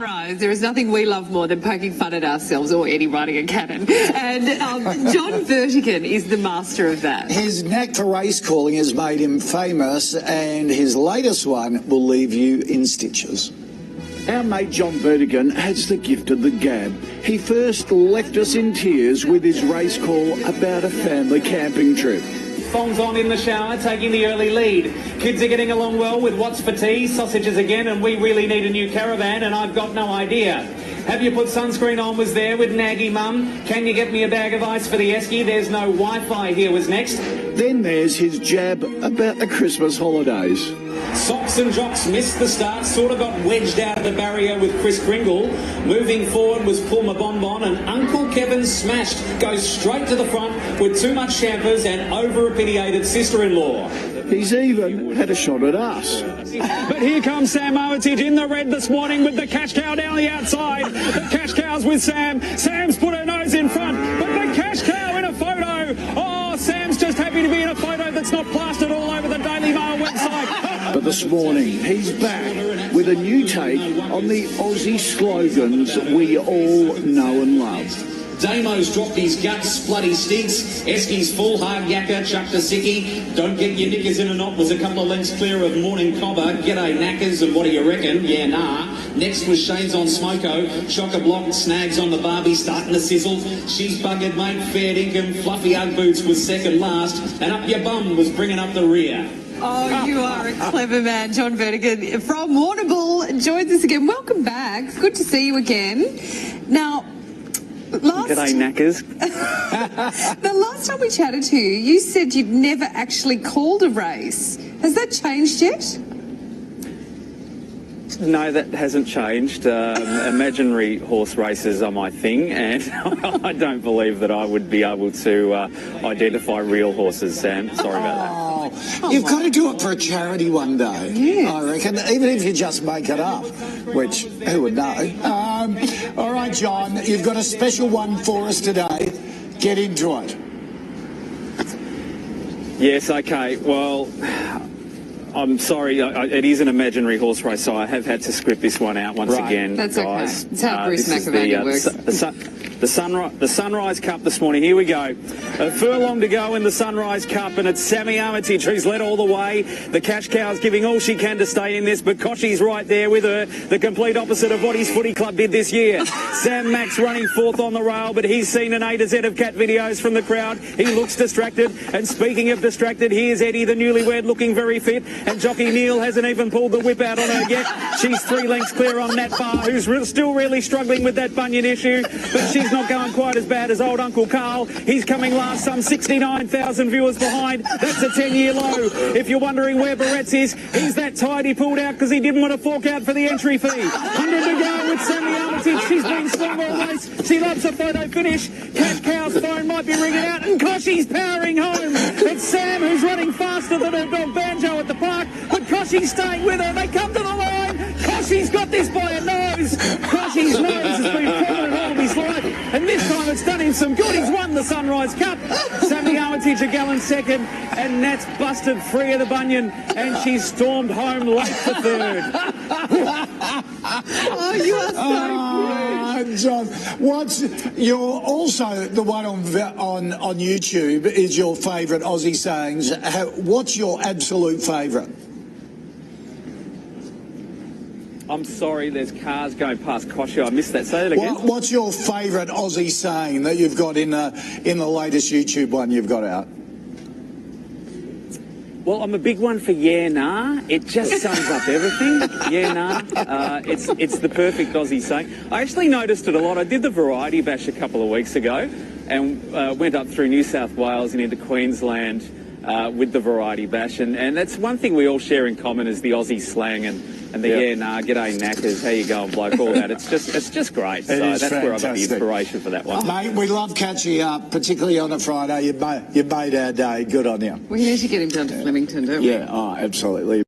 There is nothing we love more than poking fun at ourselves or Eddie riding a cannon. And Jon Vertigan is the master of that. His knack for race calling has made him famous, and his latest one will leave you in stitches. Our mate Jon Vertigan has the gift of the gab. He first left us in tears with his race call about a family camping trip. Bongs on in the shower, taking the early lead. Kids are getting along well with what's for tea, sausages again, and we really need a new caravan, and I've got no idea. Have you put sunscreen on was there with Naggy Mum. Can you get me a bag of ice for the esky? There's no Wi-Fi here was next. Then there's his jab about the Christmas holidays. Socks and Jocks missed the start, sort of got wedged out of the barrier with Chris Kringle. Moving forward was Pulma Bonbon, and Uncle Kevin smashed, goes straight to the front with too much champers and over-opinionated sister-in-law. He's even had a shot at us. But here comes Sam Armitage in the red this morning with the cash cow down the outside. The cash cow's with Sam. Sam's put her nose in front, but the cash cow in a photo. Oh, Sam's just happy to be in a photo that's not plastered all over the Daily Mail website. But this morning, he's back with a new take on the Aussie slogans we all know and love. Damo's dropped his guts, bloody stinks. Esky's full, hard yakka, chucked a sickie. Don't get your knickers in a knot was a couple of lengths clear of Morning Cobber. G'day knackers, and what do you reckon? Yeah, nah. Next was Shane's on Smoko. Shocker block, snags on the Barbie, starting to sizzle. She's buggered, mate, fair dinkum. Fluffy Ugg Boots was second last. And Up Your Bum was bringing up the rear. Oh, you are a clever man, Jon Vertigan from Warrnambool joins us again. Welcome back. Good to see you again. Now, G'day, knackers. the last time we chatted to you, you said you'd never actually called a race. Has that changed yet? No, that hasn't changed. Imaginary horse races are my thing, and I don't believe that I would be able to identify real horses, Sam. Sorry about that. You've got to do it for a charity one day, yes. I reckon, even if you just make it up, which, who would know? All right, Jon, you've got a special one for us today. Get into it. Yes, okay. Well, I'm sorry, it is an imaginary horse race, so I have had to script this one out once again. That's guys. okay. It's how Bruce McAvaney works. The Sunrise Cup this morning. Here we go. A furlong to go in the Sunrise Cup, and it's Sammy Armitage who's led all the way. The cash cow's giving all she can to stay in this, but Kochy's right there with her. The complete opposite of what his footy club did this year. Sam Max running fourth on the rail, but he's seen an A to Z of cat videos from the crowd. He looks distracted. And speaking of distracted, here's Eddie, the newlywed, looking very fit. And jockey Neil hasn't even pulled the whip out on her yet. She's 3 lengths clear on Nat Bar, who's still really struggling with that bunion issue, but she's not going quite as bad as old Uncle Carl. He's coming last, some 69,000 viewers behind. That's a 10-year low. If you're wondering where Barrett's is, he's that tired he pulled out because he didn't want to fork out for the entry fee. 100 to go with Sammy Armitage. She's been strong all race. She loves a photo finish. Cash Cow's phone might be ringing out, and Kochy's powering home. It's Sam who's running faster than her dog Banjo at the park, but Kochy's staying with her. They come to the line. Kochy's got this by a nose. Kochy's nose has been prominent all of his life, and this time it's done him some good. He's won the Sunrise Cup. Sammy Armitage a gallon second, and Nat's busted free of the bunion, and she's stormed home late for third. Oh, you are so good. Jon, you're also the one on YouTube is your favourite Aussie sayings. What's your absolute favourite? I'm sorry, there's cars going past Kochy. I missed that. Say that again. What's your favourite Aussie saying that you've got in the latest YouTube one you've got out? Well, I'm a big one for yeah, nah. It just sums up everything. Yeah, nah. It's the perfect Aussie saying. I actually noticed it a lot. I did the Variety Bash a couple of weeks ago and went up through New South Wales and into Queensland with the Variety Bash. And that's one thing we all share in common is the Aussie slang and the yeah, nah, g'day knackers, how you going, bloke, all that. It's just great. So that's fantastic. Where I got the inspiration for that one. Mate, we love catching you up, particularly on a Friday. You made our day. Good on you. We need to get him down to Flemington, don't we? Yeah, absolutely.